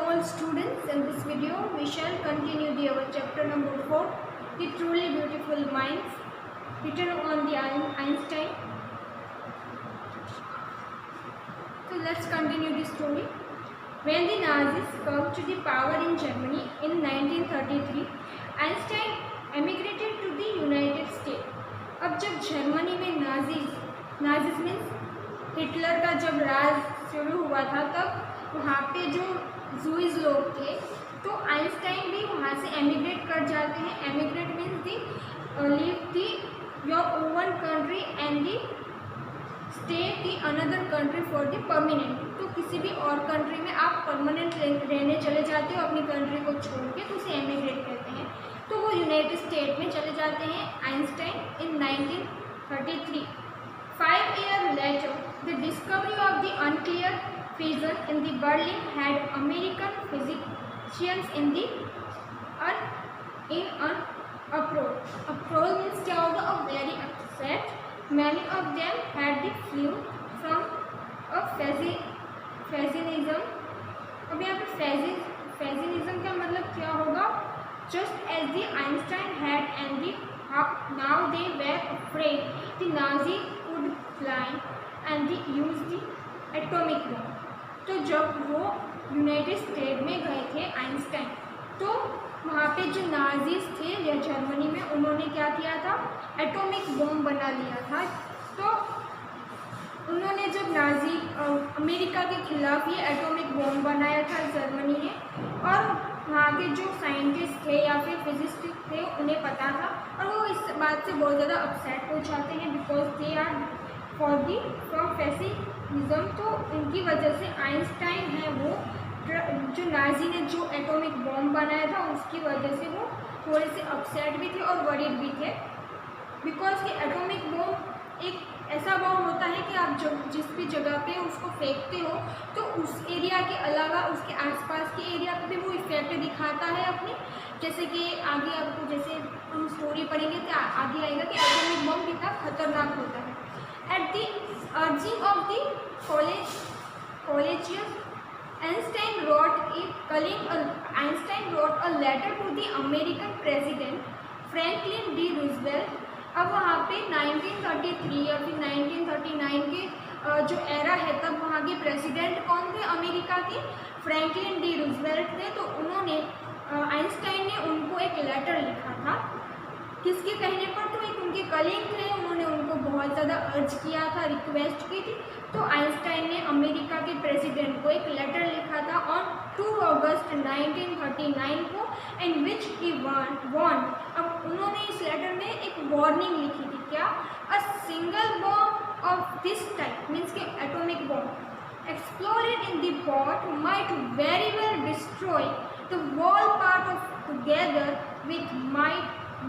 all students, in this video we shall continue our chapter number 4, The Truly Beautiful Minds, written on the Einstein. So let's continue the story. When the Nazis come to the power in Germany in 1933, Einstein emigrated to the United States. अब जब Germany में Nazis means Hitler का जब राज शुरू हुआ था, तब वहाँ पे जो जूइज लोग थे, तो आइंस्टाइन भी वहाँ से एमिग्रेट कर जाते हैं. Emigrate means the leave the your own country and the stay the another country for the permanent. तो किसी भी और कंट्री में आप परमानेंट रहने चले जाते हो अपनी कंट्री को छोड़ के, तो उसे एमिग्रेट कहते हैं. तो वो यूनाइटेड स्टेट में चले जाते हैं Einstein in 1933. 5 years later, the discovery of the unclear fission in the Berlin had American physicians in an uproar. Uproar means क्या होगा? A very upset. Many of them had the flu from a fascism. अब यहाँ पे fascism का मतलब क्या होगा? Just as the Einstein had and the now they were afraid the Nazi would fly and they used the atomic bomb. तो जब वो यूनाइटेड स्टेट में गए थे आइंस्टाइन, तो वहाँ पे जो नाजीज थे या जर्मनी में, उन्होंने क्या किया था? एटॉमिक बॉम्ब बना लिया था. तो उन्होंने जब नाजी अमेरिका के खिलाफ ये एटॉमिक बॉम्ब बनाया था जर्मनी ने, और वहाँ के जो साइंटिस्ट थे या फिर फिजिस्ट थे उन्हें पता था, और वो इस बात से बहुत ज़्यादा अपसेट हो जाते हैं because they are from fascism. तो इनकी वजह से आइंस्टाइन है वो जो नाजी ने जो एटॉमिक बॉम्ब बनाया था उसकी वजह से वो थोड़े से अपसेट भी थे और वरीड भी थे. बिकॉज कि एटॉमिक बॉम्ब एक ऐसा बॉम्ब होता है कि आप जब जिस भी जगह पे उसको फेंकते हो तो उस एरिया के अलावा उसके आसपास के एरिया पे भी वो इफेक्ट दिखाता है अपनी. जैसे कि आगे आपको जैसे हम स्टोरी पढ़ेंगे तो आगे आएगा कि एटॉमिक बॉम्ब कितना खतरनाक होता है. At the urging of the colleagues Einstein wrote a letter to the American President Franklin D. Roosevelt. अब वहाँ पे 1933 या फिर 1939 के जो एरा है, तब वहाँ के प्रेसिडेंट कौन थे अमेरिका के? फ्रैंकलिन डी रूजवेल्ट थे. तो उन्होंने आइंस्टाइन ने उनको एक लेटर लिखा था. किसके कहने पर? तो एक उनके कलीग थे, उन्होंने उनको बहुत ज़्यादा अर्ज किया था, रिक्वेस्ट की थी. तो आइंस्टाइन ने अमेरिका के प्रेसिडेंट को एक लेटर लिखा था ऑन 2 अगस्त 1939 को, इन विच ही वार्न. अब उन्होंने इस लेटर में एक वार्निंग लिखी थी. क्या? A single bomb of this type means के atomic bomb exploded in the port might very well destroy the whole port of together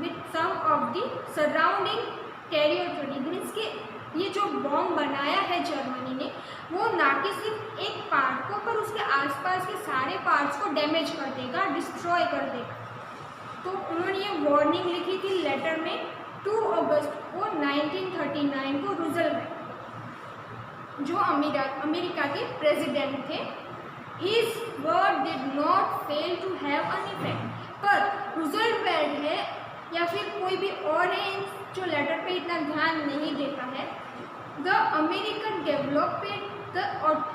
with some of the surrounding territory. Means के ये जो bomb बनाया है Germany ने, वो ना कि सिर्फ एक पार्ट को पर उसके आसपास के सारे पार्ट्स को डैमेज कर देगा, डिस्ट्रॉय कर देगा. तो उन्होंने ये वार्निंग लिखी थी लेटर में 2 अगस्त को 1939 को रूजवेल्ट, जो अमेरिका के प्रेसिडेंट थे. His word did not fail to have an effect. पर रूजवेल्ट है या फिर कोई भी और है जो लेटर पे इतना ध्यान नहीं देता है. The American developed the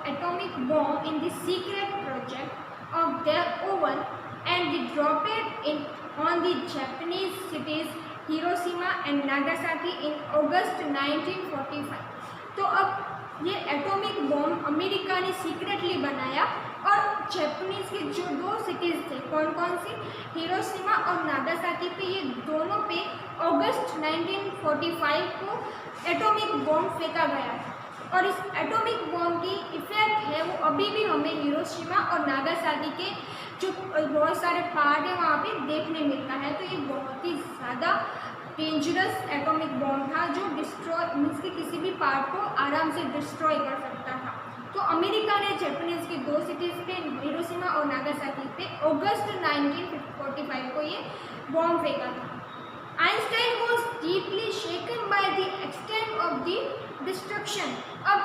atomic bomb in the secret project of their own and they dropped in on the Japanese cities Hiroshima and Nagasaki in August 1945. तो अब ये एटॉमिक बॉम्ब अमेरिका ने सीक्रेटली बनाया और जापानीज के जो 2 cities थे, कौन कौन सी? हिरोशिमा और नागासाकी पे, ये दोनों पे अगस्त 1945 को एटॉमिक बॉम्ब फेंका गया था. और इस एटॉमिक बॉम्ब की इफेक्ट है वो अभी भी हमें हिरोशिमा और नागासाकी के जो बहुत सारे पार्ट है वहाँ पे देखने मिलता है. तो ये बहुत ही ज़्यादा डेंजरस एटॉमिक बॉम्ब था जो डिस्ट्रॉय मीन्स के किसी भी पार्ट को आराम से डिस्ट्रॉय कर सकता था. तो अमेरिका ने जापानीज के 2 सिटीज़ पे, हिरोशिमा और नागासाकी पे अगस्त 1945 को ये बॉम्ब फेंका था. Einstein was deeply shaken by the extent of the destruction. अब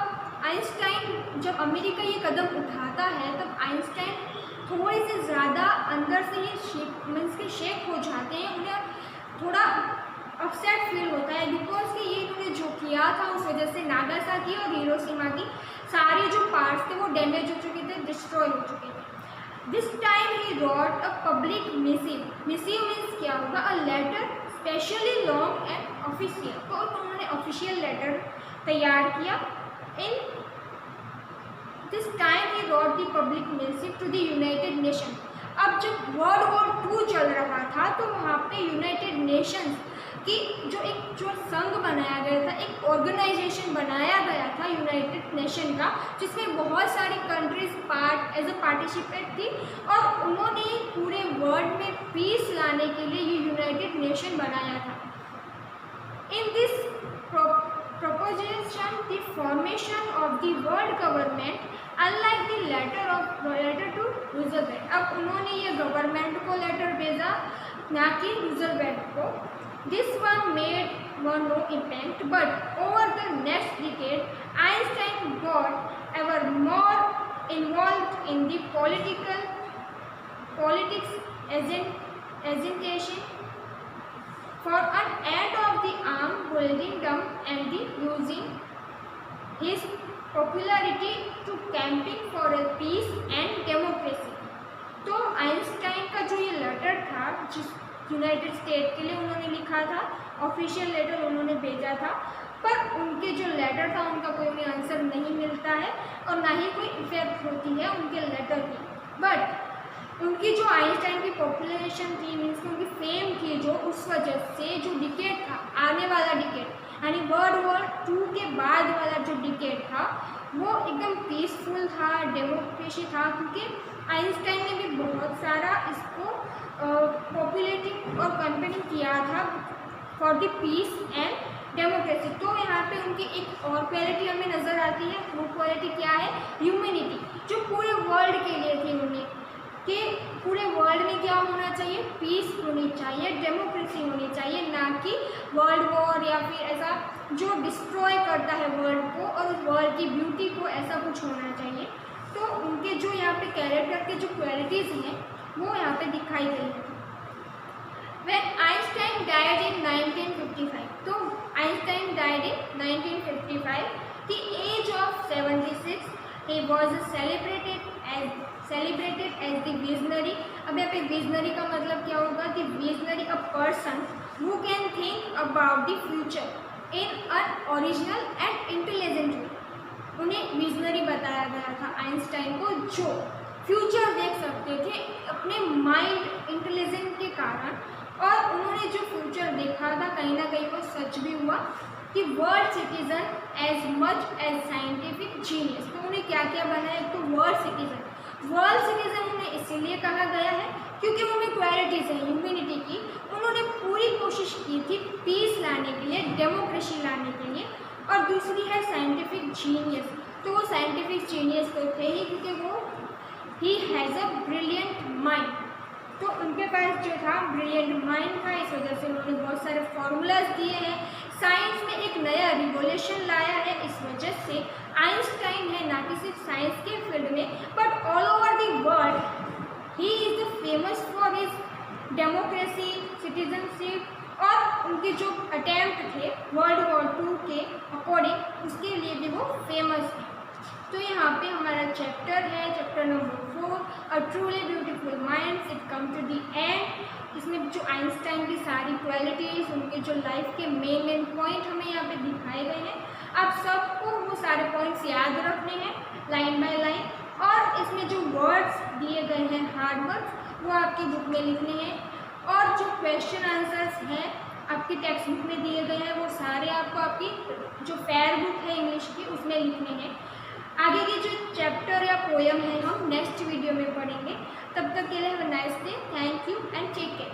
आइंस्टाइन जब अमेरिका ये कदम उठाता है तब आइंस्टाइन थोड़े से ज़्यादा अंदर से ही मीन्स के शेक हो जाते हैं, उन्हें थोड़ा अपसेट फील होता है बिकॉज कि ये इन्होंने जो किया था उस वजह से नागासाकी और हिरोशिमा की सारे जो पार्ट्स थे वो डैमेज हो चुके थे, डिस्ट्रॉय हो चुके थे। This time he wrote a public missive. Missive means क्या होगा? A letter specially long and official. तो उन्होंने ऑफिशियल लेटर तैयार किया। In this time he wrote the public missive to the United Nation. अब जब वर्ल्ड वॉर 2 चल रहा था तो वहाँ पे यूनाइटेड नेशंस की जो संघ बनाया गया था, एक ऑर्गेनाइजेशन बनाया गया था यूनाइटेड नेशन का, जिसमें बहुत सारी कंट्रीज एज अ पार्टिसिपेट थी और उन्होंने पूरे वर्ल्ड में पीस लाने के लिए ये यूनाइटेड नेशन बनाया था। In this proposition the formation of the world government unlike the letter to Roosevelt। अब उन्होंने ये गवर्नमेंट को लेटर भेजा, ना कि रूजवेल्ट को। This one made no impact, but over the next decade, Einstein got ever more involved in the politics agitation for an end of the arm holdingdom and the using his popularity to camping for a peace and democracy। तो Einstein का जो ये letter था जिस United state के लिए उन्होंने लिखा था, ऑफिशियल लेटर उन्होंने भेजा था, पर उनके जो लेटर था उनका कोई भी आंसर नहीं मिलता है और ना ही कोई इफेक्ट होती है उनके लेटर की। बट उनकी जो आइंस्टाइन की पॉपुलेशन थी, मीन्स की उनकी फेम थी, जो उस वजह से जो डिकेड था, आने वाला डिकेड यानी वर्ल्ड वॉर 2 के बाद वाला जो डिकेड था वो एकदम पीसफुल था, डेमोक्रेसी था, क्योंकि आइंस्टाइन ने भी बहुत सारा इसको पॉपुलेटिंग और कैंपेनिंग किया था for the peace and democracy. तो यहाँ पे उनकी एक और क्वालिटी हमें नज़र आती है, वो क्वालिटी क्या है? ह्यूमैनिटी, जो पूरे वर्ल्ड के लिए थी उन्हें, कि पूरे वर्ल्ड में क्या होना चाहिए? पीस होनी चाहिए, डेमोक्रेसी होनी चाहिए, ना कि वर्ल्ड वॉर या फिर ऐसा जो डिस्ट्रॉय करता है वर्ल्ड को और उस वर्ल्ड की ब्यूटी को, ऐसा कुछ होना चाहिए। तो उनके जो यहाँ पे कैरेक्टर के जो क्वालिटीज़ हैं वो यहाँ पे दिखाई गई है। When Einstein died in 1955, तो Einstein died in 1955, the age of 76, he was celebrated as the visionary। अब यहाँ पे विजनरी का मतलब क्या होगा? the visionary a person who can think about the future in an original and intelligent way। उन्हें visionary बताया गया था आइंस्टाइन को, जो फ्यूचर देख सकते थे अपने माइंड इंटेलिजेंस के कारण, और उन्होंने जो फ्यूचर देखा था कहीं ना कहीं वो सच भी हुआ कि world citizen as much as scientific genius. तो उन्हें क्या क्या बना है? तो वर्ल्ड सिटीजन उन्हें इसीलिए कहा गया है क्योंकि उनमें क्वालिटीज़ हैं ह्यूमैनिटी की। उन्होंने पूरी कोशिश की थी पीस लाने के लिए, डेमोक्रेसी लाने के लिए। और दूसरी है साइंटिफिक जीनियस। तो वो साइंटिफिक जीनियस तो थे ही क्योंकि वो he has a brilliant mind. तो उनके पास जो था ब्रिलियंट माइंड था, इस वजह से उन्होंने बहुत सारे फार्मूलाज दिए हैं, साइंस में एक नया रिवोल्यूशन लाया है। इस वजह से आइंस्टाइन है ना कि सिर्फ साइंस के फील्ड में but all over the world he is the famous for his democracy, citizenship और उनके जो अटैम्प्ट थे वर्ल्ड वॉर 2 के अकॉर्डिंग, उसके लिए भी वो फेमस है। तो यहाँ पे हमारा चैप्टर है, chapter number 4, a truly beautiful minds, it come to the end. इसमें जो आइंस्टाइन की सारी क्वालिटीज़, उनके जो लाइफ के मेन पॉइंट हमें यहाँ पे दिखाए गए हैं। आप सबको वो सारे पॉइंट्स याद रखने हैं लाइन बाय लाइन, और इसमें जो वर्ड्स दिए गए हैं हार्ड वर्ड्स वो आपकी बुक में लिखने हैं, और जो क्वेश्चन आंसर्स हैं आपकी टेक्स्ट बुक में दिए गए हैं वो सारे आपको आपकी जो फेयर बुक है इंग्लिश की उसमें लिखने हैं। आगे के जो चैप्टर या पोएम है हम नेक्स्ट वीडियो में पढ़ेंगे। तब तक के लिए have a nice day, thank you and take care.